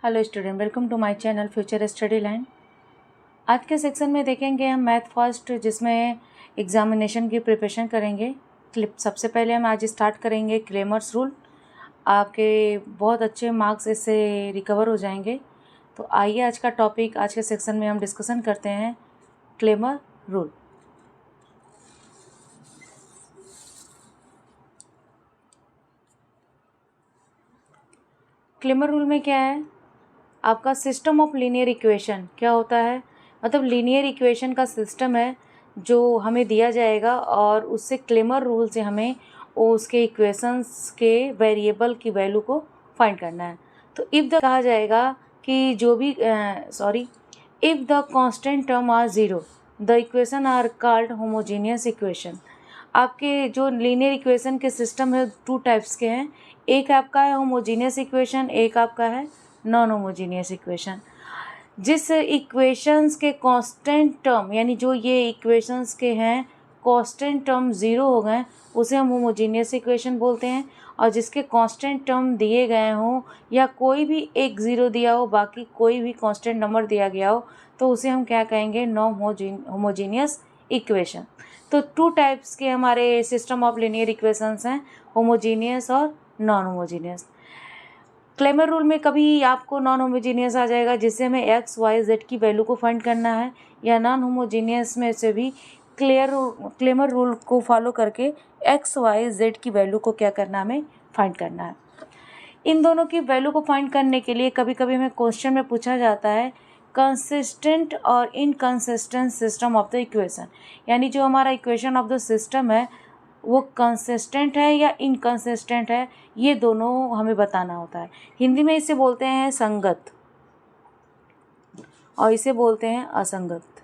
Hello student, welcome to my channel future study line. आज के section में देखेंगे हम मैथ फर्स्ट, जिसमें एग्जामिनेशन की प्रिपरेशन करेंगे। सबसे पहले हम आज स्टार्ट करेंगे क्लेमर्स रूल। आपके बहुत अच्छे मार्क्स इससे रिकवर हो जाएंगे। तो आइए आज का टॉपिक, आज के सेक्शन में हम डिस्कशन करते हैं क्लेमर रूल। क्लेमर रूल में क्या है? आपका सिस्टम ऑफ लीनियर इक्वेशन क्या होता है? मतलब लीनियर इक्वेशन का सिस्टम है जो हमें दिया जाएगा और उससे क्लेमर रूल से हमें उसके इक्वेशंस के वेरिएबल की वैल्यू को फाइंड करना है। तो इफ़ द कहा जाएगा कि जो भी if the constant term are zero the equation are called homogeneous equation. आपके जो लीनियर इक्वेशन के सिस्टम है टू टाइप्स के हैं। एक आपका है होमोजीनियस इक्वेशन, एक आपका है नॉन होमोजीनियस इक्वेशन। जिस इक्वेशंस के कांस्टेंट टर्म, यानी जो ये इक्वेशंस के हैं कांस्टेंट टर्म ज़ीरो हो गए, उसे हम होमोजीनियस इक्वेशन बोलते हैं। और जिसके कांस्टेंट टर्म दिए गए हों या कोई भी एक ज़ीरो दिया हो, बाकी कोई भी कांस्टेंट नंबर दिया गया हो, तो उसे हम क्या कहेंगे? Non homogeneous equation. तो टू टाइप्स के हमारे सिस्टम ऑफ लीनियर इक्वेशंस हैं, होमोजीनियस और नॉन होमोजीनियस। क्लेमर रूल में कभी आपको नॉन होमोजीनियस आ जाएगा जिससे हमें एक्स वाई जेड की वैल्यू को फाइंड करना है, या नॉन होमोजीनियस में से भी क्लेमर रूल को फॉलो करके एक्स वाई जेड की वैल्यू को क्या करना, हमें फाइंड करना है। इन दोनों की वैल्यू को फाइंड करने के लिए कभी कभी हमें क्वेश्चन में पूछा जाता है कंसिस्टेंट और inconsistent system of the equation, यानी जो हमारा इक्वेशन ऑफ द सिस्टम है वो कंसिस्टेंट है या इनकंसिस्टेंट है, ये दोनों हमें बताना होता है। हिंदी में इसे बोलते हैं संगत और इसे बोलते हैं असंगत।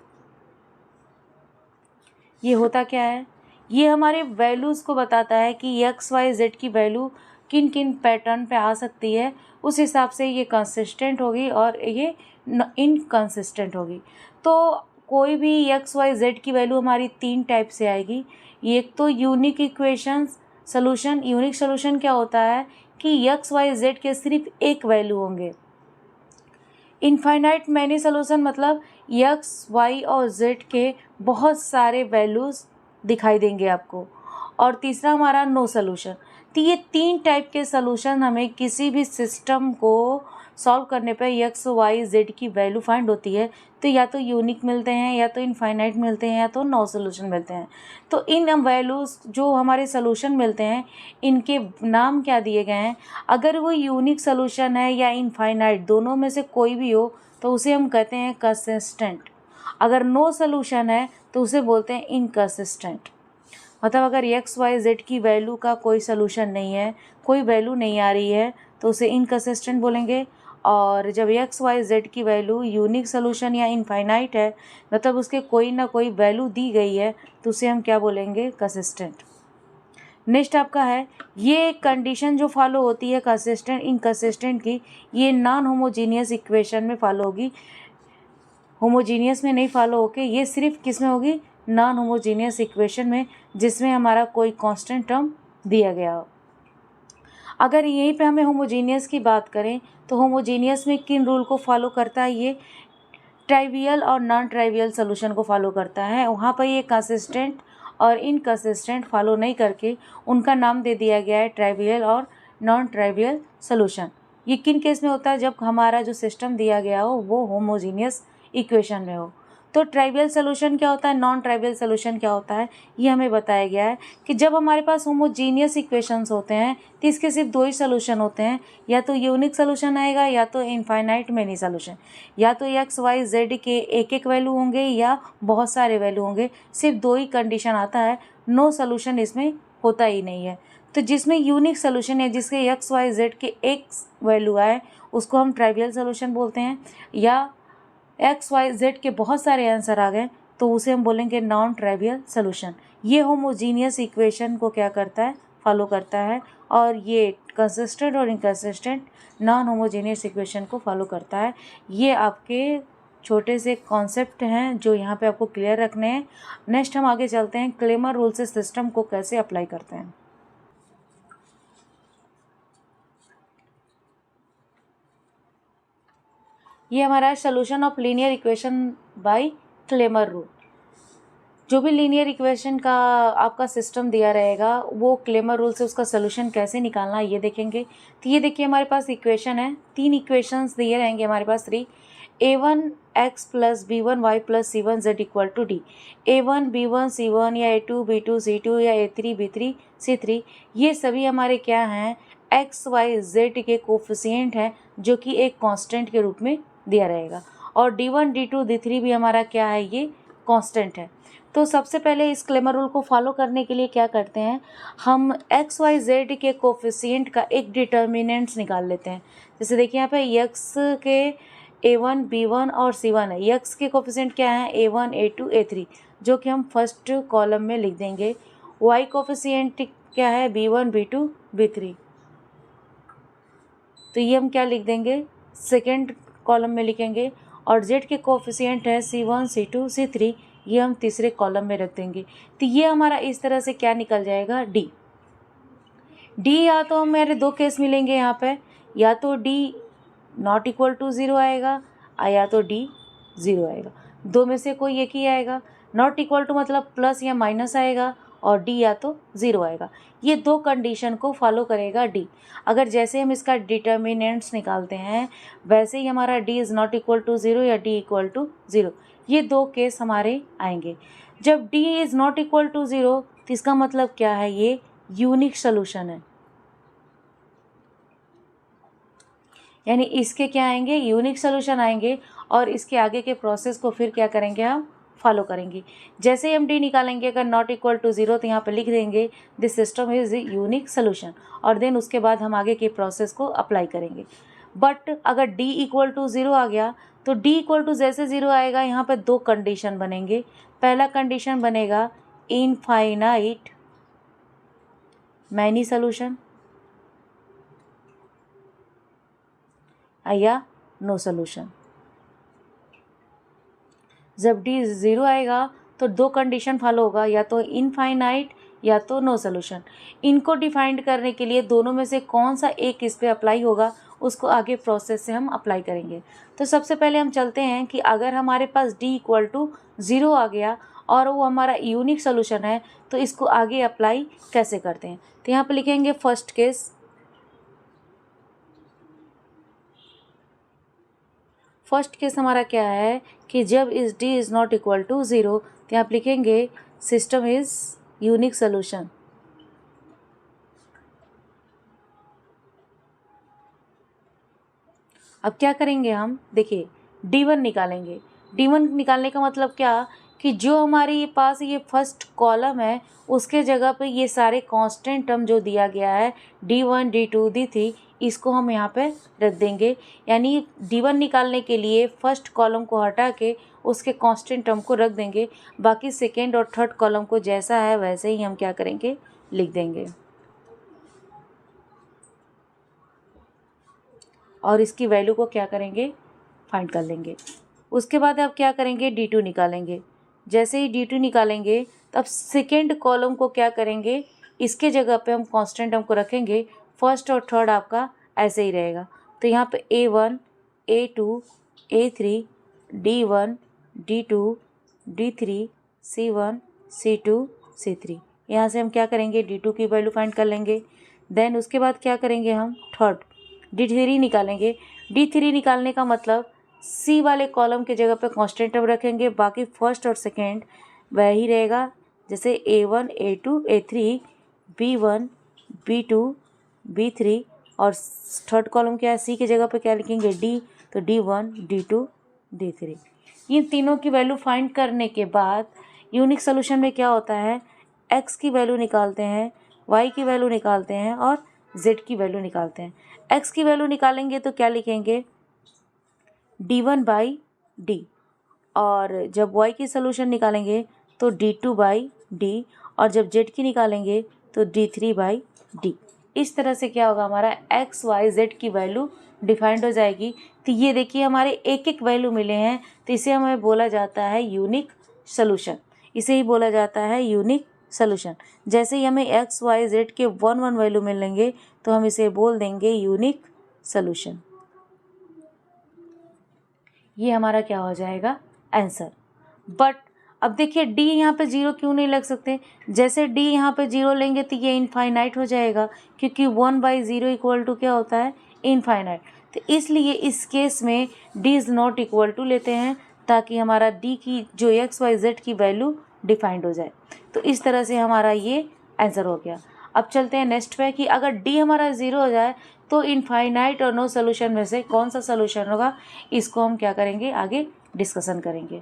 ये होता क्या है? ये हमारे वैल्यूज़ को बताता है कि एक्स वाई जेड की वैल्यू किन किन पैटर्न पे आ सकती है, उस हिसाब से ये कंसिस्टेंट होगी और ये इनकंसिस्टेंट होगी। तो कोई भी एक्स वाई जेड की वैल्यू हमारी तीन टाइप से आएगी। एक तो unique equations solution. Unique solution क्या होता है कि एक्स वाई जेड के सिर्फ एक वैल्यू होंगे। इनफाइनाइट मैनी सोल्यूशन मतलब एक्स वाई और जेड के बहुत सारे वैल्यूज़ दिखाई देंगे आपको। और तीसरा हमारा नो सोल्यूशन। तो ये तीन टाइप के सोल्यूशन हमें किसी भी सिस्टम को सॉल्व करने पर एक्स वाई जेड की वैल्यू फाइंड होती है। तो या तो यूनिक मिलते हैं, या तो इनफाइनाइट मिलते हैं, या तो नो सोल्यूशन मिलते हैं। तो इन वैल्यूज़ जो हमारे सोल्यूशन मिलते हैं, इनके नाम क्या दिए गए हैं? अगर वो यूनिक सोल्यूशन है या इनफाइनाइट, दोनों में से कोई भी हो, तो उसे हम कहते हैं कंसिस्टेंट। अगर नो सोल्यूशन है तो उसे बोलते हैं इनकंसिस्टेंट। मतलब अगर एक्स वाई जेड की वैल्यू का कोई सोल्यूशन नहीं है, कोई वैल्यू नहीं आ रही है, तो उसे इनकंसिस्टेंट बोलेंगे। और जब एक्स वाई जेड की वैल्यू यूनिक सोल्यूशन या इनफाइनाइट है, मतलब उसके कोई ना कोई वैल्यू दी गई है, तो उसे हम क्या बोलेंगे? कंसिस्टेंट। नेक्स्ट आपका है, ये कंडीशन जो फॉलो होती है कंसिस्टेंट इनकंसिस्टेंट की, ये नॉन होमोजीनियस इक्वेशन में फॉलो होगी। होमोजीनियस में नहीं फॉलो होके ये सिर्फ किस में होगी? नॉन होमोजीनियस इक्वेशन में, जिसमें हमारा कोई कांस्टेंट टर्म दिया गया हो। अगर यहीं पे हमें होमोजीनियस की बात करें तो होमोजीनियस में किन रूल को फॉलो करता है? ये ट्राइवियल और नॉन ट्राइवियल सोल्यूशन को फॉलो करता है। वहाँ पर ये कंसिस्टेंट और इनकंसिस्टेंट फॉलो नहीं करके उनका नाम दे दिया गया है ट्राइवियल और नॉन ट्राइवियल सोल्यूशन। ये किन केस में होता है? जब हमारा जो सिस्टम दिया गया हो वो होमोजीनियस इक्वेशन में हो। तो ट्राइवियल सोल्यूशन क्या होता है, नॉन ट्राइवियल सोल्यूशन क्या होता है, ये हमें बताया गया है कि जब हमारे पास होमोजीनियस इक्वेशंस होते हैं तो इसके सिर्फ दो ही सोल्यूशन होते हैं, या तो यूनिक सोल्यूशन आएगा या तो इनफाइनाइट मैनी सोल्यूशन। या तो एक्स वाई जेड के एक एक वैल्यू होंगे या बहुत सारे वैल्यू होंगे, सिर्फ दो ही कंडीशन आता है, नो सोल्यूशन इसमें होता ही नहीं है। तो जिसमें यूनिक सोल्यूशन है, जिसके एक्स वाई जेड के एक वैल्यू आए, उसको हम ट्राइवियल सोल्यूशन बोलते हैं। या एक्स वाई जेड के बहुत सारे आंसर आ गए तो उसे हम बोलेंगे नॉन ट्राइवियल सोल्यूशन। ये होमोजीनियस इक्वेशन को क्या करता है? फॉलो करता है। और ये कंसिस्टेंट और इनकंसिस्टेंट नॉन होमोजीनियस इक्वेशन को फॉलो करता है। ये आपके छोटे से कॉन्सेप्ट हैं जो यहाँ पे आपको क्लियर रखने हैं। नेक्स्ट हम आगे चलते हैं, क्लेमर रूल से सिस्टम को कैसे अप्लाई करते हैं। ये हमारा solution of linear equation by claimer rule. जो भी लीनियर इक्वेशन का आपका सिस्टम दिया रहेगा वो क्लेमर रूल से उसका सोल्यूशन कैसे निकालना है ये देखेंगे। तो ये देखिए हमारे पास इक्वेशन है, 3 इक्वेशंस दिए रहेंगे हमारे पास 3। a1 x plus b1 y plus c1 z equal to d. a1 b1 c1 या a2 b2 c2 या a3 b3 c3 ये सभी हमारे क्या हैं, x y z के कोफिशिएंट हैं जो कि एक कांस्टेंट के रूप में दिया रहेगा। और d1 d2 d3 भी हमारा क्या है, ये कांस्टेंट है। तो सबसे पहले इस क्लेमर रूल को फॉलो करने के लिए क्या करते हैं, हम एक्स वाई जेड के कोफिशिएंट का एक डिटर्मिनेंट्स निकाल लेते हैं। जैसे देखिए यहाँ पे यक्स के a1 b1 और c1 है। यक्स के कोफिशिएंट क्या है, a1 a2 a3 जो कि हम फर्स्ट कॉलम में लिख देंगे। y कोफिशिएंट क्या है, b1 b2 b3 तो ये हम क्या लिख देंगे, सेकेंड कॉलम में लिखेंगे। और z के कोफिशिएंट है c1 c2 c3 ये हम तीसरे कॉलम में रख देंगे। तो ये हमारा इस तरह से क्या निकल जाएगा, डी या तो हमारे दो केस मिलेंगे यहाँ पे, या तो डी नॉट इक्वल टू 0 आएगा या तो डी 0 आएगा। दो में से कोई एक ही आएगा। नॉट इक्वल टू मतलब प्लस या माइनस आएगा और डी या तो 0 आएगा। ये दो कंडीशन को फॉलो करेगा डी। अगर जैसे हम इसका डिटर्मिनेंट्स निकालते हैं वैसे ही हमारा d is not equal to 0 या डी इक्वल टू 0 ये दो केस हमारे आएंगे। जब d is not equal to 0 तो इसका मतलब क्या है, ये यूनिक सोल्यूशन है। यानी इसके क्या आएंगे, यूनिक सोल्यूशन आएंगे और इसके आगे के प्रोसेस को फिर क्या करेंगे, हम फॉलो करेंगे। जैसे ही हम d निकालेंगे अगर नॉट इक्वल टू 0 तो यहाँ पर लिख देंगे this system is unique solution और देन उसके बाद हम आगे के प्रोसेस को अप्लाई करेंगे। बट अगर d इक्वल टू 0 आ गया तो d इक्वल टू जैसे 0 आएगा यहाँ पे दो कंडीशन बनेंगे। पहला कंडीशन बनेगा इनफाइनाइट मैनी सोल्यूशन या नो सोल्यूशन। जब d 0 आएगा तो दो कंडीशन फॉलो होगा, या तो इनफाइनाइट या तो नो सोल्यूशन। इनको डिफाइंड करने के लिए दोनों में से कौन सा एक इस पे अप्लाई होगा उसको आगे प्रोसेस से हम अप्लाई करेंगे। तो सबसे पहले हम चलते हैं कि अगर हमारे पास d इक्वल टू 0 आ गया और वो हमारा यूनिक सोल्यूशन है तो इसको आगे अप्लाई कैसे करते हैं। तो यहाँ पे लिखेंगे फर्स्ट केस। फर्स्ट केस हमारा क्या है कि जब इस d is not equal to 0 तो यहाँ पे लिखेंगे सिस्टम इज़ यूनिक सोल्यूशन। अब क्या करेंगे हम, देखिए d1 निकालेंगे। d1 निकालने का मतलब क्या कि जो हमारे पास ये फर्स्ट कॉलम है उसके जगह पे ये सारे कांस्टेंट टर्म जो दिया गया है d1 d2 d3 इसको हम यहाँ पे रख देंगे। यानी d1 निकालने के लिए फर्स्ट कॉलम को हटा के उसके कांस्टेंट टर्म को रख देंगे, बाकी सेकेंड और थर्ड कॉलम को जैसा है वैसे ही हम क्या करेंगे, लिख देंगे और इसकी वैल्यू को क्या करेंगे, फाइंड कर लेंगे। उसके बाद आप क्या करेंगे, d2 निकालेंगे। जैसे ही d2 निकालेंगे तब सेकेंड कॉलम को क्या करेंगे, इसके जगह पे हम कांस्टेंट टर्म को रखेंगे। फर्स्ट और थर्ड आपका ऐसे ही रहेगा। तो यहाँ पे a1 a2 a3 d1 d2 d3 c1 c2 c3 यहाँ से हम क्या करेंगे, d2 की वैल्यू फाइंड कर लेंगे। देन उसके बाद क्या करेंगे, हम थर्ड d3 निकालेंगे। d3 निकालने का मतलब c वाले कॉलम के जगह पे कांस्टेंट टर्म रखेंगे, बाकी फर्स्ट और सेकेंड वही रहेगा। जैसे a1 a2 a3 b1 b2 b3 और थर्ड कॉलम क्या है, c की जगह पे क्या लिखेंगे, d, तो d1 d2 d3। इन तीनों की वैल्यू फाइंड करने के बाद यूनिक सोल्यूशन में क्या होता है, x की वैल्यू निकालते हैं, y की वैल्यू निकालते हैं और z की वैल्यू निकालते हैं। x की वैल्यू निकालेंगे तो क्या लिखेंगे, d1 बाई डी, और जब y की सोल्यूशन निकालेंगे तो d2 बाई डी, और जब z की निकालेंगे तो d3 बाई डी। इस तरह से क्या होगा, हमारा x y z की वैल्यू डिफाइंड हो जाएगी। तो ये देखिए हमारे एक एक वैल्यू मिले हैं, तो इसे हमें बोला जाता है यूनिक सोल्यूशन। इसे ही बोला जाता है यूनिक सोल्यूशन। जैसे ही हमें x y z के 1 वैल्यू मिलेंगे तो हम इसे बोल देंगे यूनिक सोल्यूशन। ये हमारा क्या हो जाएगा आंसर। बट अब देखिए डी यहाँ पे जीरो क्यों नहीं लग सकते, जैसे डी यहाँ पे जीरो लेंगे तो ये इनफाइनाइट हो जाएगा, क्योंकि 1/0 इक्वल टू क्या होता है इनफाइनाइट। तो इसलिए इस केस में d is not equal to लेते हैं, ताकि हमारा डी की जो XYZ की वैल्यू डिफाइंड हो जाए। तो इस तरह से हमारा ये आंसर हो गया। अब चलते हैं नेक्स्ट पे कि अगर डी हमारा ज़ीरो हो जाए तो इनफाइनाइट और नो सोल्यूशन में से कौन सा सोल्यूशन होगा, इसको हम क्या करेंगे आगे डिस्कशन करेंगे।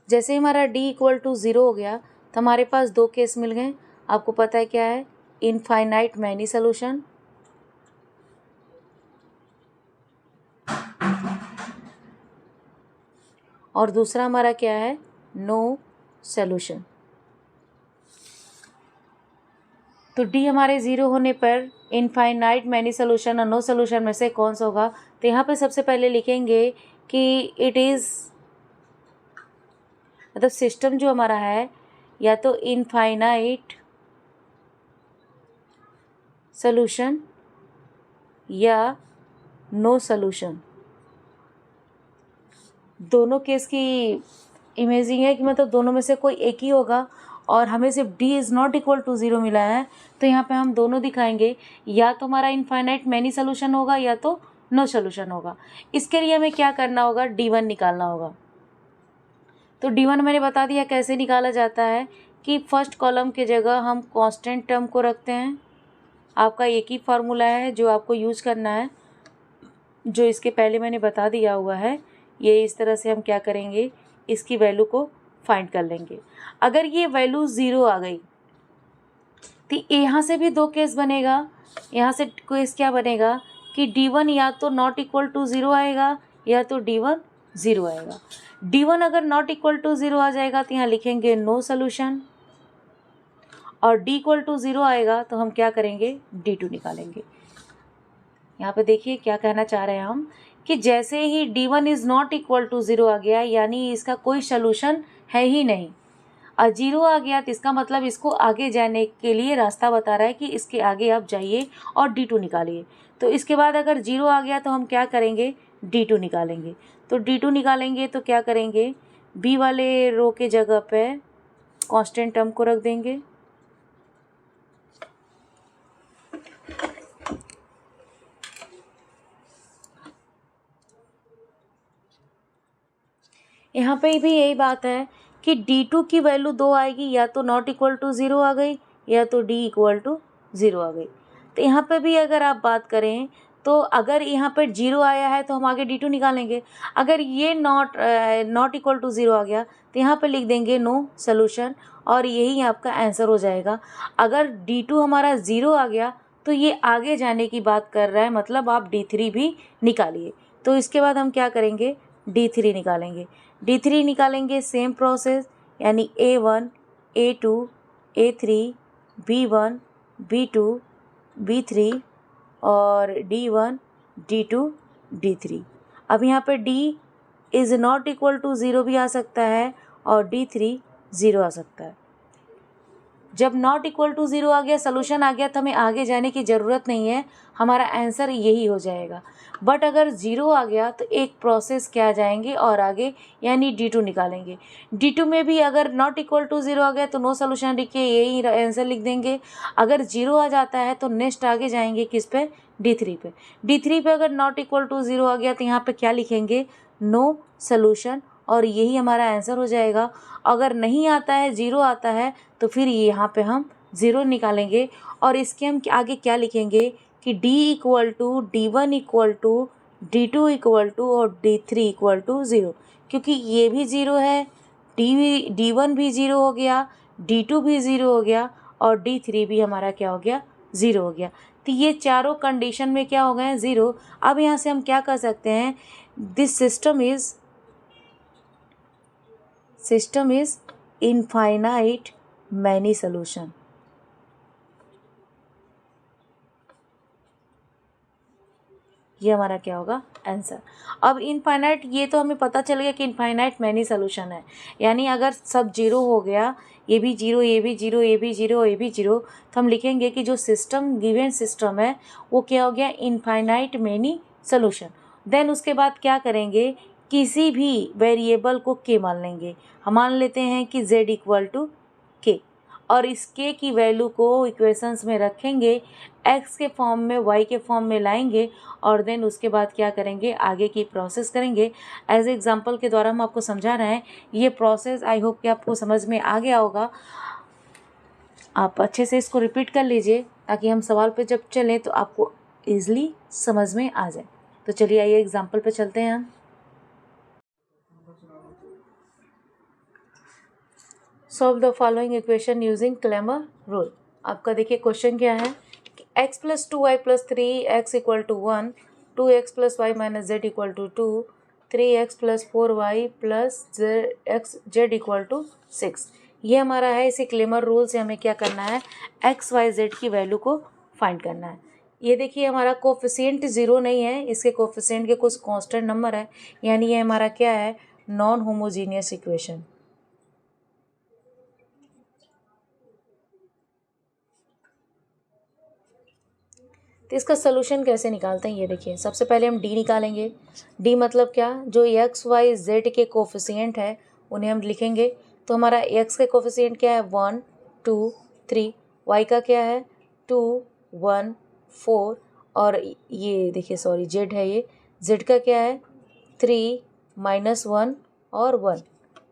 जैसे हमारा d इक्वल टू 0 हो गया तो हमारे पास दो केस मिल गए। आपको पता है क्या है, इनफाइनाइट मैनी सोल्यूशन और दूसरा हमारा क्या है नो सोल्यूशन। तो d हमारे 0 होने पर इनफाइनाइट मैनी सोल्यूशन और नो सोल्यूशन में से कौन सा होगा। तो यहाँ पे सबसे पहले लिखेंगे कि इट इज़, मतलब सिस्टम जो हमारा है या तो इनफाइनाइट सोल्यूशन या नो सोल्यूशन। दोनों केस की इमेजिंग है कि मतलब दोनों में से कोई एक ही होगा, और हमें सिर्फ d is not equal to 0 मिला है, तो यहाँ पे हम दोनों दिखाएंगे, या तो हमारा इनफाइनाइट मैनी सोल्यूशन होगा या तो नो सोल्यूशन होगा। इसके लिए हमें क्या करना होगा, d1 निकालना होगा। तो d1 मैंने बता दिया कैसे निकाला जाता है कि फर्स्ट कॉलम की जगह हम कांस्टेंट टर्म को रखते हैं। आपका एक ही फार्मूला है जो आपको यूज़ करना है, जो इसके पहले मैंने बता दिया हुआ है। ये इस तरह से हम क्या करेंगे, इसकी वैल्यू को फाइंड कर लेंगे। अगर ये वैल्यू 0 आ गई तो यहाँ से भी दो केस बनेगा। यहाँ से केस क्या बनेगा कि d1 या तो नॉट इक्वल टू 0 आएगा या तो d1 0 आएगा। d1 अगर नॉट इक्वल टू 0 आ जाएगा तो यहाँ लिखेंगे नो सोल्यूशन, और d इक्वल टू 0 आएगा तो हम क्या करेंगे d2 निकालेंगे। यहाँ पे देखिए क्या कहना चाह रहे हैं हम कि जैसे ही d1 is not equal to 0 आ गया, यानी इसका कोई सोल्यूशन है ही नहीं, और 0 आ गया तो इसका मतलब इसको आगे जाने के लिए रास्ता बता रहा है कि इसके आगे आप जाइए और d2 निकालिए। तो इसके बाद अगर 0 आ गया तो हम क्या करेंगे d2 निकालेंगे। तो d2 निकालेंगे तो क्या करेंगे, b वाले रो के जगह पे कांस्टेंट टर्म को रख देंगे, यहाँ पे भी यही बात है कि d2 की वैल्यू 2 आएगी, या तो नॉट इक्वल टू 0 आ गई या तो d इक्वल टू 0 आ गई। तो यहाँ पे भी अगर आप बात करें तो अगर यहाँ पर 0 आया है तो हम आगे d2 निकालेंगे। अगर ये नॉट इक्वल टू 0 आ गया तो यहाँ पे लिख देंगे नो सोल्यूशन, और यही आपका आंसर हो जाएगा। अगर d2 हमारा 0 आ गया तो ये आगे जाने की बात कर रहा है, मतलब आप d3 भी निकालिए। तो इसके बाद हम क्या करेंगे d3 निकालेंगे। d3 निकालेंगे सेम प्रोसेस, यानी a1 a2 a3 b1 b2 b3 और d1 d2 d3। अब यहाँ पे d is not equal to 0 भी आ सकता है और d3 0 आ सकता है। जब नॉट इक्वल टू 0 आ गया, सोल्यूशन आ गया, तो हमें आगे जाने की ज़रूरत नहीं है, हमारा आंसर यही हो जाएगा। बट अगर 0 आ गया तो एक प्रोसेस क्या जाएंगे और आगे, यानी d2 निकालेंगे। d2 में भी अगर नॉट इक्वल टू 0 आ गया तो नो सोल्यूशन लिख के यही आंसर लिख देंगे। अगर 0 आ जाता है तो नेक्स्ट आगे जाएंगे किस पे, d3 पे। d3 पे अगर नॉट इक्वल टू 0 आ गया तो यहाँ पे क्या लिखेंगे नो सोल्यूशन, और यही हमारा आंसर हो जाएगा। अगर नहीं आता है 0 आता है तो फिर यहाँ पे हम 0 निकालेंगे, और इसके हम आगे क्या लिखेंगे कि d equal to d1 equal to d2 equal to और d3 इक्वल टू 0, क्योंकि ये भी 0 है, d1 भी 0 हो गया, d2 भी 0 हो गया और d3 भी हमारा क्या हो गया 0 हो गया। तो ये चारों कंडीशन में क्या हो गए 0। अब यहाँ से हम क्या कर सकते हैं, this system is infinite many solution. ये हमारा क्या होगा आंसर। अब इनफाइनाइट, ये तो हमें पता चल गया कि इनफाइनाइट मैनी सोल्यूशन है, यानी अगर सब जीरो हो गया, ये भी जीरो, ये भी जीरो, ये भी जीरो, ये भी जीरो, तो हम लिखेंगे कि जो सिस्टम, गिवन सिस्टम है वो क्या हो गया, इनफाइनाइट मैनी सोल्यूशन। देन उसके बाद क्या करेंगे, किसी भी वेरिएबल को के मान लेंगे। हम मान लेते हैं कि z इक्वल टू के, और इस के की वैल्यू को इक्वेशंस में रखेंगे, x के फॉर्म में, y के फॉर्म में लाएंगे, और देन उसके बाद क्या करेंगे, आगे की प्रोसेस करेंगे। एज एग्जांपल के द्वारा हम आपको समझा रहे हैं। ये प्रोसेस आई होप कि आपको समझ में आ गया होगा। आप अच्छे से इसको रिपीट कर लीजिए ताकि हम सवाल पे जब चलें तो आपको ईजिली समझ में आ जाए। तो चलिए आइए एग्जाम्पल पे चलते हैं हम। Solve the following equation using Cramer rule. आपका देखिए क्वेश्चन क्या है कि x plus 2y plus 3x equal to 1, 2x plus y minus z equal to 2, 3x plus 4y plus z equal to 6। ये हमारा है। इसी क्लेमर रूल से हमें क्या करना है, x y z की वैल्यू को फाइंड करना है। ये देखिए हमारा कोफिशिएंट ज़ीरो नहीं है, इसके कोफिशिएंट के कुछ कांस्टेंट नंबर है, यानी ये हमारा क्या है, नॉन होमोजीनियस इक्वेशन। तो इसका सोल्यूशन कैसे निकालते हैं, ये देखिए। सबसे पहले हम डी निकालेंगे। डी मतलब क्या, जो एक्स वाई जेड के कोफिशिएंट है उन्हें हम लिखेंगे। तो हमारा एक्स के कोफिशिएंट क्या है, 1 2 3, वाई का क्या है 2 1 4, और ये देखिए सॉरी जेड है, ये जेड का क्या है 3 -1 और 1,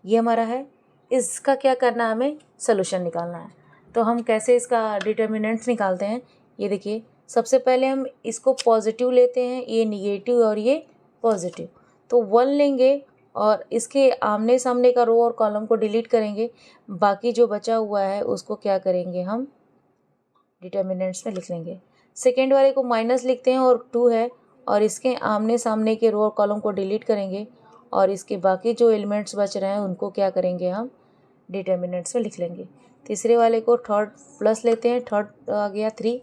ये हमारा है। इसका क्या करना है, हमें सोल्यूशन निकालना है। तो हम कैसे इसका डिटर्मिनेंट्स निकालते हैं, ये देखिए। सबसे पहले हम इसको पॉजिटिव लेते हैं, ये निगेटिव और ये पॉजिटिव, तो 1 लेंगे और इसके आमने सामने का रो और कॉलम को डिलीट करेंगे। बाकी जो बचा हुआ है उसको क्या करेंगे, हम डिटर्मिनेंट्स में लिख लेंगे। सेकेंड वाले को माइनस लिखते हैं और 2 है, और इसके आमने सामने के रो और कॉलम को डिलीट करेंगे, और इसके बाकी जो एलिमेंट्स बच रहे हैं उनको क्या करेंगे, हम डिटर्मिनेंट्स में लिख लेंगे। तीसरे वाले को थर्ड प्लस लेते हैं, थर्ड आ गया 3,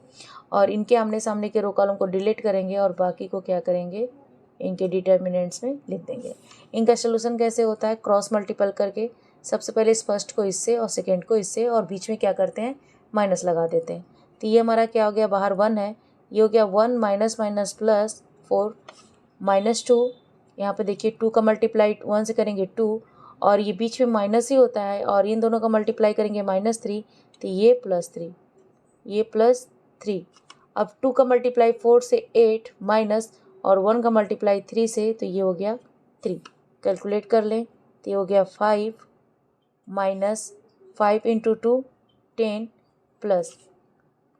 और इनके आमने सामने के रो कॉलम को डिलीट करेंगे और बाकी को क्या करेंगे, इनके डिटर्मिनेंट्स में लिख देंगे। इनका सोल्यूशन कैसे होता है, क्रॉस मल्टीपल करके। सबसे पहले इस फर्स्ट को इससे और सेकेंड को इससे, और बीच में क्या करते हैं, माइनस लगा देते हैं। तो ये हमारा क्या हो गया, बाहर 1 है, ये हो गया 1 माइनस माइनस प्लस 4 -2। यहाँ पे देखिए 2 का मल्टीप्लाई 1 से करेंगे 2, और ये बीच में माइनस ही होता है, और इन दोनों का मल्टीप्लाई करेंगे -3, तो ये +3, ये +3। अब 2 का मल्टीप्लाई 4 से 8 माइनस, और 1 का मल्टीप्लाई 3 से, तो ये हो गया 3। कैलकुलेट कर लें तो ये हो गया 5 minus 5 into 2 10 plus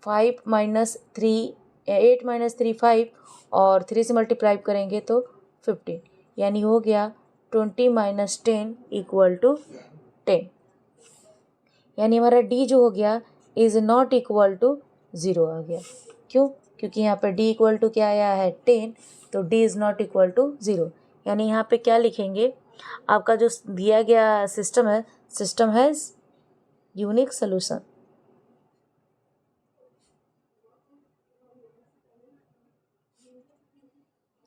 5 minus 3 8 minus 3 5, और 3 से मल्टीप्लाई करेंगे तो 15, यानी हो गया 20 माइनस 10 इक्वल टू 10। यानी हमारा डी जो हो गया इज़ नॉट इक्वल टू 0 आ गया। क्यों, क्योंकि यहाँ पर डी इक्वल टू क्या आया है 10, तो d is not equal to 0। यानी यहाँ पे क्या लिखेंगे, आपका जो दिया गया सिस्टम है, सिस्टम हैज़ यूनिक सोल्यूशन।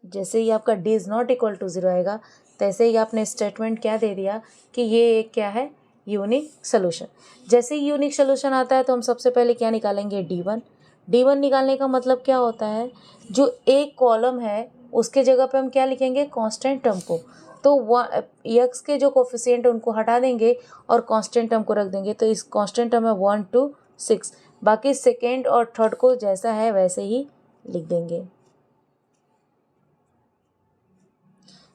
जैसे ही आपका d is not equal to 0 आएगा, तैसे ही आपने स्टेटमेंट क्या दे दिया कि ये एक क्या है, यूनिक सोल्यूशन। जैसे ही यूनिक सोल्यूशन आता है तो हम सबसे पहले क्या निकालेंगे, D1। D1 निकालने का मतलब क्या होता है, जो एक कॉलम है उसके जगह पे हम क्या लिखेंगे, कांस्टेंट टर्म को। तो एक्स के जो कोफिशिएंट है उनको हटा देंगे और कांस्टेंट टर्म को रख देंगे। तो इस कांस्टेंट टर्म है 1 2 6, बाकी सेकेंड और थर्ड को जैसा है वैसे ही लिख देंगे।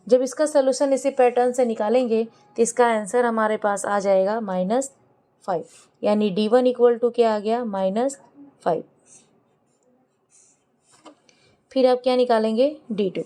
जब इसका सोल्यूशन इसी पैटर्न से निकालेंगे तो इसका आंसर हमारे पास आ जाएगा -5, यानी D1 इक्वल टू क्या आ गया, -5। फिर आप क्या निकालेंगे, D2।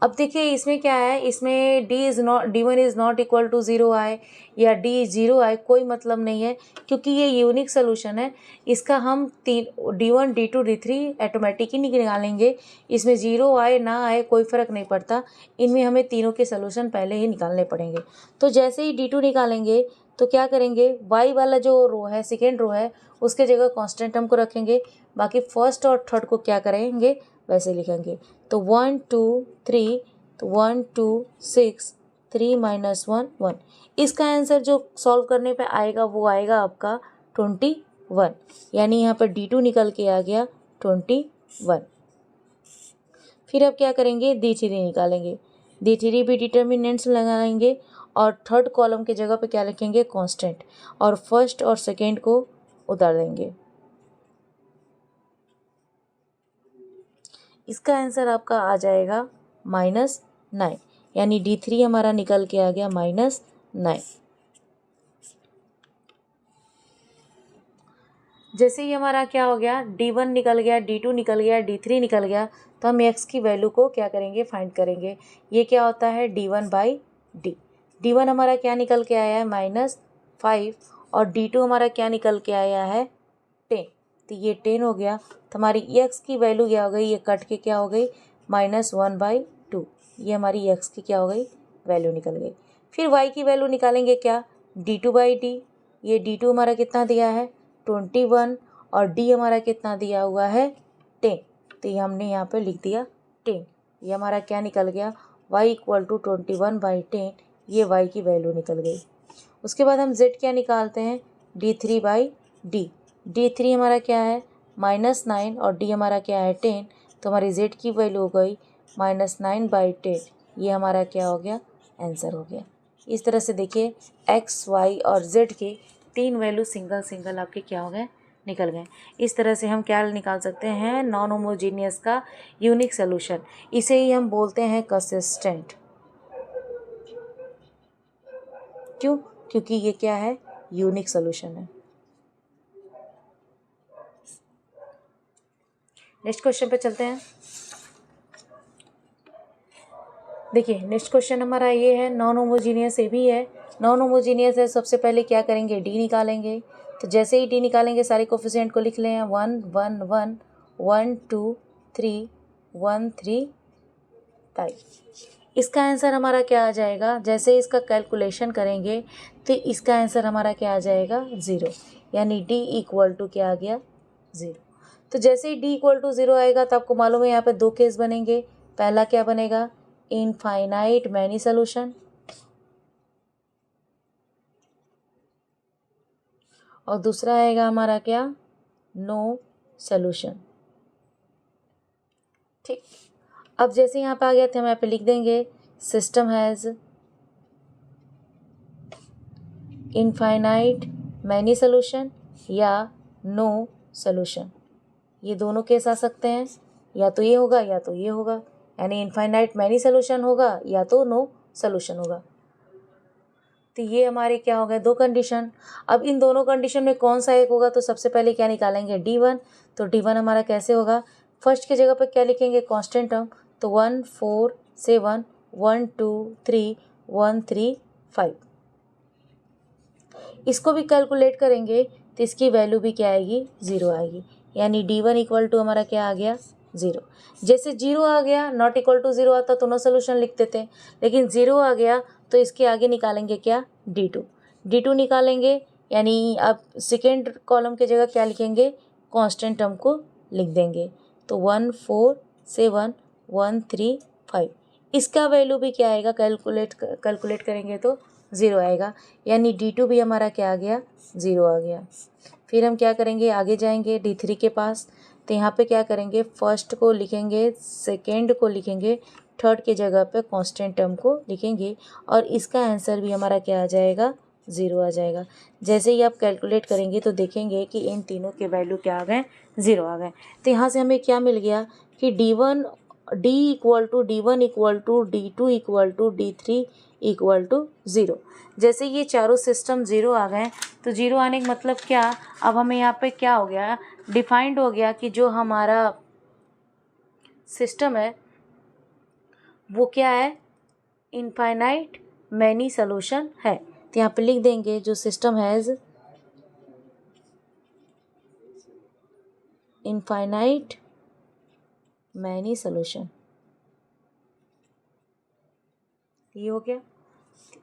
अब देखिए इसमें क्या है, इसमें D1 is not equal to 0 आए या D 0 आए, कोई मतलब नहीं है, क्योंकि ये यूनिक सोल्यूशन है। इसका हम D1 D2 D3 ऑटोमेटिक ही निकालेंगे। इसमें 0 आए ना आए कोई फ़र्क नहीं पड़ता, इनमें हमें तीनों के सोल्यूशन पहले ही निकालने पड़ेंगे। तो जैसे ही D2 निकालेंगे तो क्या करेंगे, y वाला जो रो है, सेकेंड रो है, उसके जगह कांस्टेंट टर्म को रखेंगे, बाकी फर्स्ट और थर्ड को क्या करेंगे, वैसे लिखेंगे। तो 1 2 3, तो 1 2 6, 3 माइनस 1 1। इसका आंसर जो सॉल्व करने पे आएगा वो आएगा आपका 21, यानी यहाँ पर D2 निकल के आ गया 21। फिर अब क्या करेंगे, D3 निकालेंगे। D3 भी डिटर्मिनेंट्स लगाएंगे और थर्ड कॉलम के जगह पे क्या लिखेंगे, कांस्टेंट, और फर्स्ट और सेकेंड को उतार देंगे। इसका आंसर आपका आ जाएगा -9, यानी D3 हमारा निकल के आ गया -9। जैसे ही हमारा क्या हो गया, D1 निकल गया, D2 निकल गया, D3 निकल गया, तो हम x की वैल्यू को क्या करेंगे, फाइंड करेंगे। ये क्या होता है, D1/D। D1 हमारा क्या निकल के आया है, -5, और D2 हमारा क्या निकल के आया है, 10। तो ये 10 हो गया। तो हमारी x की वैल्यू क्या हो गई, ये कट के क्या हो गई, -1/2। ये हमारी x की क्या हो गई, वैल्यू निकल गई। फिर y की वैल्यू निकालेंगे क्या, D2/D। ये D2 हमारा कितना दिया है, 21, और D हमारा कितना दिया हुआ है, 10। तो ये हमने यहाँ पे लिख दिया 10। ये हमारा क्या निकल गया, y = 21/10। ये y की वैल्यू निकल गई। उसके बाद हम z क्या निकालते हैं, D3/D। D3 हमारा क्या है, -9, और D हमारा क्या है, 10। तो हमारी z की वैल्यू हो गई -9/10। ये हमारा क्या हो गया, आंसर हो गया। इस तरह से देखिए x, y और z के 3 वैल्यू सिंगल सिंगल आपके क्या हो गए, निकल गए। इस तरह से हम क्या निकाल सकते हैं, नॉन होमोजीनियस का यूनिक सोल्यूशन। इसे ही हम बोलते हैं कंसिस्टेंट। क्यों, क्योंकि ये क्या है, यूनिक सोल्यूशन है। नेक्स्ट क्वेश्चन पे चलते हैं। देखिए नेक्स्ट क्वेश्चन हमारा ये है, नॉन होमोजीनियस ये भी है। नॉन होमोजीनियस है, सबसे पहले क्या करेंगे, डी निकालेंगे। तो जैसे ही डी निकालेंगे सारे कोफिशिएंट को लिख लें, 1 1 1 1 2 3 1 3 5। इसका आंसर हमारा क्या आ जाएगा, जैसे इसका कैलकुलेशन करेंगे तो इसका आंसर हमारा क्या आ जाएगा, 0, यानी डी इक्वल टू क्या आ गया, 0। तो जैसे ही डी इक्वल टू 0 आएगा तो आपको मालूम है यहाँ पे 2 केस बनेंगे। पहला क्या बनेगा, इनफाइनाइट मैनी सोल्यूशन, और दूसरा आएगा हमारा क्या, नो सोल्यूशन। ठीक, अब जैसे यहाँ पे आ गया तो हम यहाँ पे लिख देंगे, system has infinite many solution या नो सोल्यूशन। ये दोनों केस आ सकते हैं, या तो ये होगा या तो ये होगा, यानी इनफाइनाइट मैनी सोल्यूशन होगा या तो नो सोल्यूशन होगा। तो ये हमारे क्या हो गए, 2 कंडीशन। अब इन दोनों कंडीशन में कौन सा एक होगा, तो सबसे पहले क्या निकालेंगे, D1। तो D1 हमारा कैसे होगा, फर्स्ट की जगह पर क्या लिखेंगे, कांस्टेंट टर्म। तो 1 4 7 1 2 3 1 3 5। इसको भी कैलकुलेट करेंगे तो इसकी वैल्यू भी क्या आएगी, 0 आएगी, यानी D1 इक्वल टू हमारा क्या आ गया, 0। जैसे 0 आ गया, नॉट इक्वल टू 0 आता तो नो सोल्यूशन लिखते थे, लेकिन 0 आ गया तो इसके आगे निकालेंगे क्या, D2 निकालेंगे, यानी अब सेकेंड कॉलम के जगह क्या लिखेंगे, कांस्टेंट टर्म को लिख देंगे। तो 1 4 7 1 3 5। इसका वैल्यू भी क्या आएगा, कैलकुलेट करेंगे तो 0 आएगा, यानी D2 भी हमारा क्या आ गया, 0 आ गया। फिर हम क्या करेंगे, आगे जाएंगे D3 के पास। तो यहाँ पे क्या करेंगे, फर्स्ट को लिखेंगे, सेकेंड को लिखेंगे, थर्ड के जगह पे कांस्टेंट टर्म को लिखेंगे, और इसका आंसर भी हमारा क्या आ जाएगा, 0 आ जाएगा। जैसे ही आप कैलकुलेट करेंगे तो देखेंगे कि इन तीनों के वैल्यू क्या आ गए, 0 आ गए। तो यहाँ से हमें क्या मिल गया कि D1 equal to D1 equal to D2 equal to D3 equal to 0। जैसे ये चारों सिस्टम 0 आ गए, तो 0 आने का मतलब क्या, अब हमें यहाँ पे क्या हो गया, डिफाइंड हो गया कि जो हमारा सिस्टम है वो क्या है, इनफाइनाइट मैनी सोल्यूशन है। तो यहाँ पे लिख देंगे, जो system has infinite many solution, ये हो गया।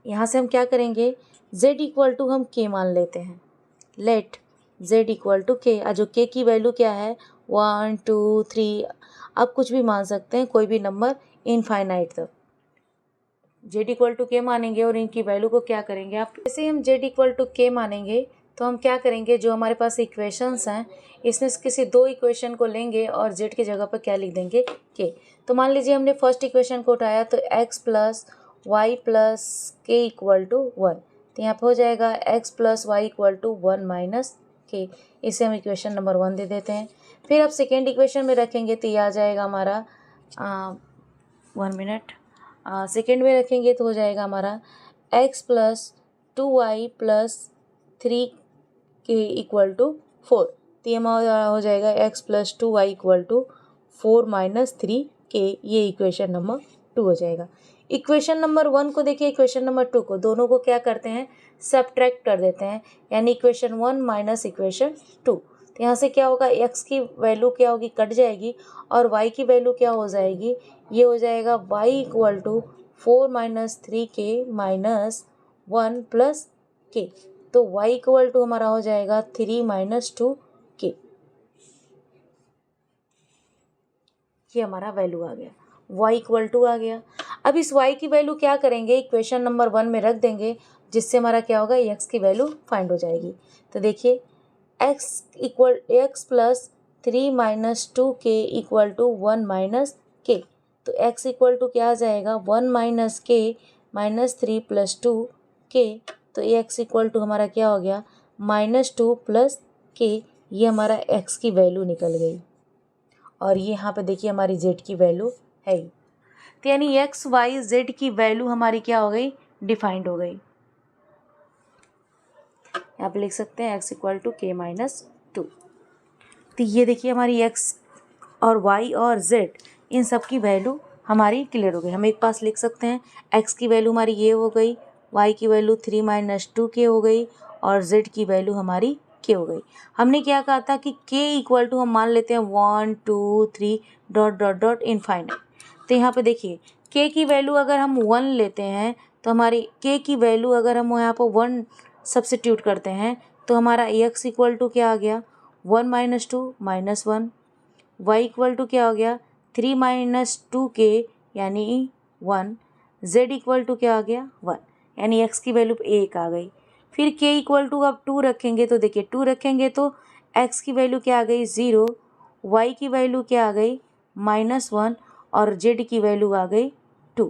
यहाँ से हम क्या करेंगे, z इक्वल टू हम k मान लेते हैं, let z equal to k। जो k की वैल्यू क्या है, 1 2 3, आप कुछ भी मान सकते हैं, कोई भी नंबर इनफाइनाइट तक। जेड इक्वल टू के मानेंगे और इनकी वैल्यू को क्या करेंगे आप, जैसे ही हम जेड इक्वल टू के मानेंगे तो हम क्या करेंगे, जो हमारे पास इक्वेशंस हैं इसमें से किसी दो इक्वेशन को लेंगे और जेड की जगह पर क्या लिख देंगे, के। तो मान लीजिए हमने फर्स्ट इक्वेशन को उठाया तो x plus y plus k equal to 1, तो यहाँ पे हो जाएगा x plus y equal to 1 minus k. इसे हम इक्वेशन नंबर 1 दे देते हैं। फिर आप सेकेंड इक्वेशन में रखेंगे तो ये आ जाएगा हमारा 1 मिनट, सेकेंड में रखेंगे तो हो जाएगा हमारा x प्लस 2y प्लस 3 के इक्वल टू 4। तो ये हमारा हो जाएगा x plus 2y equal to 4 minus 3 k. ये इक्वेशन नंबर 2 हो जाएगा। इक्वेशन नंबर 1 को देखिए, इक्वेशन नंबर 2 को, दोनों को क्या करते हैं, सब्ट्रैक्ट कर देते हैं, यानी इक्वेशन 1 माइनस इक्वेशन 2। तो यहाँ से क्या होगा, x की वैल्यू क्या होगी, कट जाएगी, और y की वैल्यू क्या हो जाएगी, ये हो जाएगा y इक्वल टू 4 माइनस 3 के माइनस 1 प्लस के। तो y इक्वल टू हमारा हो जाएगा 3 माइनस 2 के। ये हमारा वैल्यू आ गया, y इक्वल टू आ गया। अब इस y की वैल्यू क्या करेंगे, इक्वेशन नंबर 1 में रख देंगे, जिससे हमारा क्या होगा, x की वैल्यू फाइंड हो जाएगी। तो देखिए x प्लस 3 माइनस 2 के इक्वल टू 1 माइनस के। तो x इक्वल टू क्या आ जाएगा, 1 माइनस के माइनस 3 प्लस 2 के। तो x इक्वल टू हमारा क्या हो गया, -2 प्लस के। ये हमारा x की वैल्यू निकल गई, और ये यहाँ पे देखिए हमारी z की वैल्यू है। तो यानी x y z की वैल्यू हमारी क्या हो गई, डिफाइंड हो गई। यहाँ पे लिख सकते हैं x इक्वल टू के माइनस 2। तो ये देखिए हमारी x और y और z इन सब की वैल्यू हमारी क्लियर हो गई। हम एक पास लिख सकते हैं x की वैल्यू हमारी ये हो गई, y की वैल्यू 3 माइनस 2 के हो गई, और z की वैल्यू हमारी k हो गई। हमने क्या कहा था कि k इक्वल टू हम मान लेते हैं 1 2 3 डॉट डॉट डॉट इनफाइनाइट। तो यहाँ पे देखिए k की वैल्यू अगर हम 1 लेते हैं तो हमारी k की वैल्यू अगर हम यहाँ पर 1 सब्सिट्यूट करते हैं तो हमारा x इक्वल टू क्या आ गया, 1 minus 2 minus 1, y equal to क्या हो गया, 3 माइनस 2 के यानी 1, z इक्वल टू क्या आ गया, 1, यानी x की वैल्यू 1 आ गई। फिर k इक्वल टू अब 2 रखेंगे तो देखिए 2 रखेंगे तो x की वैल्यू क्या आ गई, 0, y की वैल्यू क्या आ गई, -1, और z की वैल्यू आ गई 2।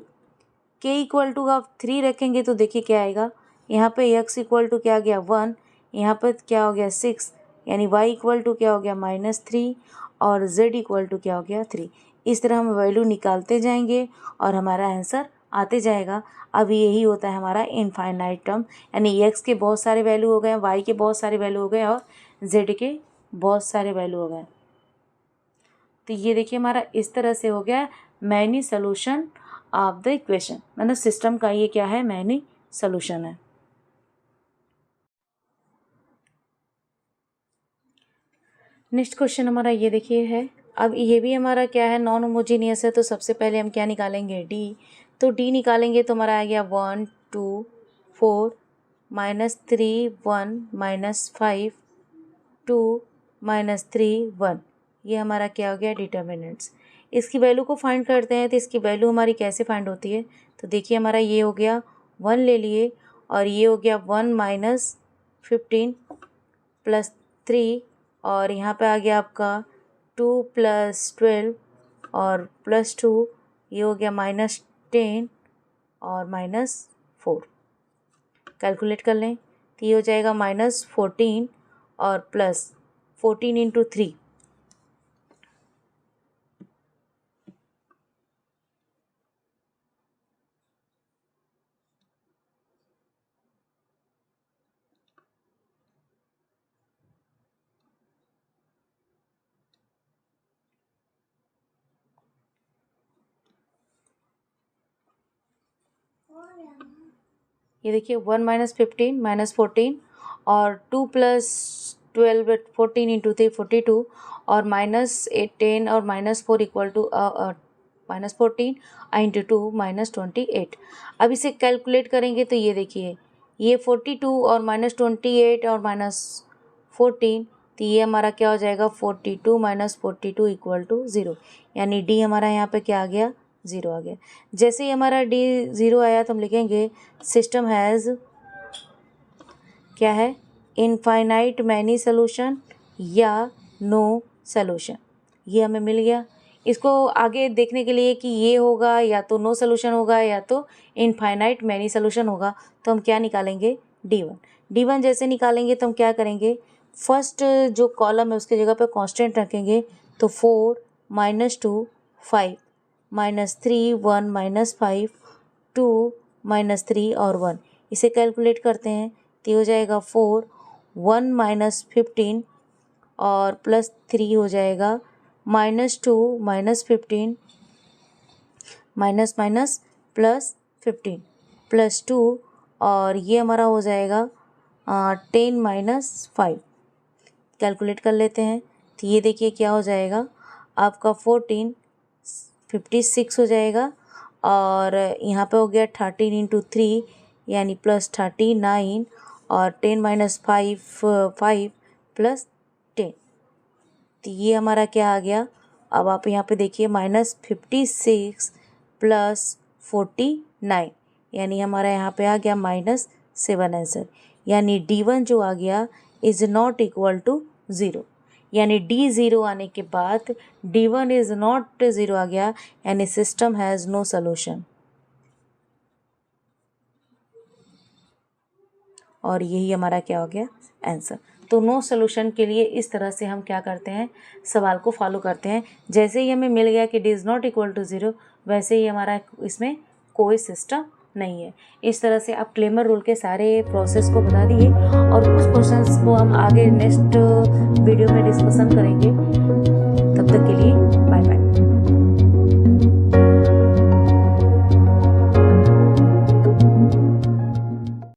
k इक्वल टू अब 3 रखेंगे तो देखिए क्या आएगा, यहाँ पे x इक्वल टू क्या आ गया 1, यहाँ पर क्या हो गया 6, यानी y इक्वल टू क्या हो गया -3, और z इक्वल टू क्या हो गया 3। इस तरह हम वैल्यू निकालते जाएंगे और हमारा आंसर आते जाएगा। अब यही होता है हमारा इनफाइनाइट टर्म, यानी x के बहुत सारे वैल्यू हो गए, y के बहुत सारे वैल्यू हो गए, और z के बहुत सारे वैल्यू हो गए। तो ये देखिए हमारा इस तरह से हो गया many solution of the equation, मतलब सिस्टम का ये क्या है, मैनी सोल्यूशन है। नेक्स्ट क्वेश्चन हमारा ये देखिए है। अब ये भी हमारा क्या है, नॉन होमोजीनियस है, तो सबसे पहले हम क्या निकालेंगे, d। तो d निकालेंगे तो हमारा आ गया 1 2 4 -3 1 -5 2 -3 1। ये हमारा क्या हो गया, डिटर्मिनेंट्स। इसकी वैल्यू को फाइंड करते हैं, तो इसकी वैल्यू हमारी कैसे फाइंड होती है, तो देखिए हमारा ये हो गया 1 ले लिए, और ये हो गया 1 -15 प्लस 3, और यहाँ पे आ गया आपका 2 + 12 और +2, ये हो गया -10 और -4। कैलकुलेट कर लें तो ये हो जाएगा -14 और +14 × 3। ये देखिए 1 -15 -14 और 2 + 12 14 × 3 42, और -10 और -4 इक्वल टू -14 × 2 -28। अब इसे कैलकुलेट करेंगे तो ये देखिए ये 42 और -28 और -14 तो ये हमारा क्या हो जाएगा 42 माइनस 42 इक्वल टू 0, यानी डी हमारा यहाँ पे क्या आ गया 0 आ गया। जैसे ही हमारा डी 0 आया तो हम लिखेंगे सिस्टम हैज़ क्या है इनफाइनाइट मैनी सोल्यूशन या नो सोल्यूशन, ये हमें मिल गया। इसको आगे देखने के लिए कि ये होगा या तो नो सोल्यूशन होगा या तो इनफाइनाइट मैनी सोल्यूशन होगा, तो हम क्या निकालेंगे D1 जैसे निकालेंगे तो हम क्या करेंगे फर्स्ट जो कॉलम है उसके जगह पे कांस्टेंट रखेंगे, तो 4 माइनस 2 5 माइनस 3 1 माइनस 5 2 माइनस 3 और 1, इसे कैलकुलेट करते हैं तो हो जाएगा 4 1 माइनस 15 और प्लस 3 हो जाएगा minus 2 minus 15 minus minus plus 15 plus 2 और ये हमारा हो जाएगा 10 माइनस 5, कैलकुलेट कर लेते हैं तो ये देखिए क्या हो जाएगा आपका 14 56 हो जाएगा और यहाँ पे हो गया 13 इंटू 3 यानी प्लस 39 और 10 माइनस 5 प्लस 10, तो ये हमारा क्या आ गया। अब आप यहाँ पे देखिए माइनस 56 प्लस 49 यानी हमारा यहाँ पे आ गया -7 आंसर, यानी D1 जो आ गया इज़ नॉट इक्वल टू 0, यानी D 0 आने के बाद D1 इज़ नॉट 0 आ गया, यानी सिस्टम हैज़ नो सोल्यूशन। और यही हमारा क्या हो गया आंसर। तो नो सोल्यूशन के लिए इस तरह से हम क्या करते हैं सवाल को फॉलो करते हैं। जैसे ही हमें मिल गया कि D is not equal to 0, वैसे ही हमारा इसमें कोई सिस्टम नहीं है। इस तरह से आप क्लेमर रूल के सारे प्रोसेस को बता दिए और कुछ क्वेश्चंस को हम आगे नेक्स्ट वीडियो में डिस्कशन करेंगे। तब तक के लिए बाय बाय।